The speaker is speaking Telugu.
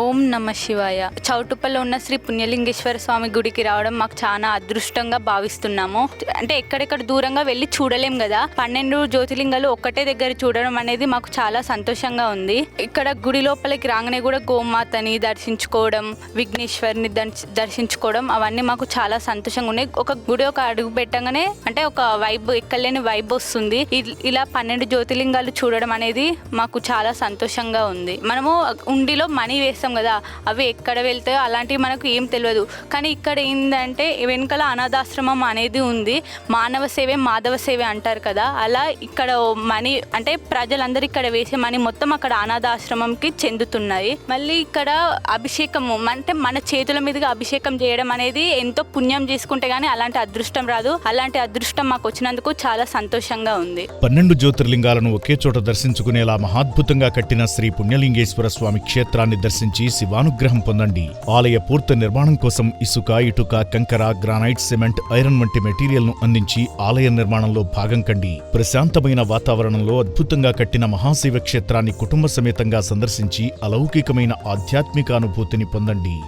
ఓం నమ శివాయ. చౌటుప్పల్లో ఉన్న శ్రీ పుణ్యలింగేశ్వర స్వామి గుడికి రావడం మాకు చాలా అదృష్టంగా భావిస్తున్నాము. అంటే ఎక్కడెక్కడ దూరంగా వెళ్ళి చూడలేం కదా, 12 జ్యోతిలింగాలు ఒక్కటే దగ్గర చూడడం అనేది మాకు చాలా సంతోషంగా ఉంది. ఇక్కడ గుడి లోపలికి రాగానే కూడా గోమాతని దర్శించుకోవడం, విఘ్నేశ్వరిని దర్శించుకోవడం అవన్నీ మాకు చాలా సంతోషంగా ఉన్నాయి. ఒక గుడి ఒక అడుగు పెట్టగానే అంటే ఒక వైబ్, ఎక్కలేని వైబ్ వస్తుంది. ఇలా 12 జ్యోతిలింగాలు చూడడం అనేది మాకు చాలా సంతోషంగా ఉంది. మనము ఉండిలో మనీ వేస్తాం కదా, అవి ఎక్కడ వెళ్తాయో అలాంటివి మనకు ఏం తెలియదు. కానీ ఇక్కడ ఏంటంటే వెనకాల అనాథాశ్రమం అనేది ఉంది. మానవ సేవే మాధవ సేవే అంటారు కదా, అలా ఇక్కడ మనీ అంటే ప్రజలందరూ ఇక్కడ వేసే మనీ మొత్తం అక్కడ అనాథాశ్రమంకి చెందుతున్నాయి. మళ్ళీ ఇక్కడ అభిషేకము అంటే మన చేతుల మీదుగా అభిషేకం చేయడం అనేది ఎంతో పుణ్యం చేసుకుంటే గానీ అలాంటి అదృష్టం రాదు. అలాంటి అదృష్టం మాకు వచ్చినందుకు చాలా సంతోషంగా ఉంది. 12 జ్యోతిర్లింగాలను ఒకే చోట దర్శించుకునేలా మహాద్భుతంగా కట్టిన శ్రీ పుణ్యలింగేశ్వర స్వామి క్షేత్రాన్ని దర్శించి శివానుగ్రహం పొందండి. ఆలయ పూర్తి నిర్మాణం కోసం ఇసుక, ఇటుక, కంకర, గ్రానైట్, సిమెంట్, ఐరన్ వంటి మెటీరియల్ ను అందించి ఆలయ నిర్మాణంలో భాగం కండి. ప్రశాంతమైన వాతావరణంలో అద్భుతంగా కట్టిన మహాశివ క్షేత్రాన్ని కుటుంబ సమేతంగా సందర్శించి అలౌకికమైన ఆధ్యాత్మిక అనుభూతిని పొందండి.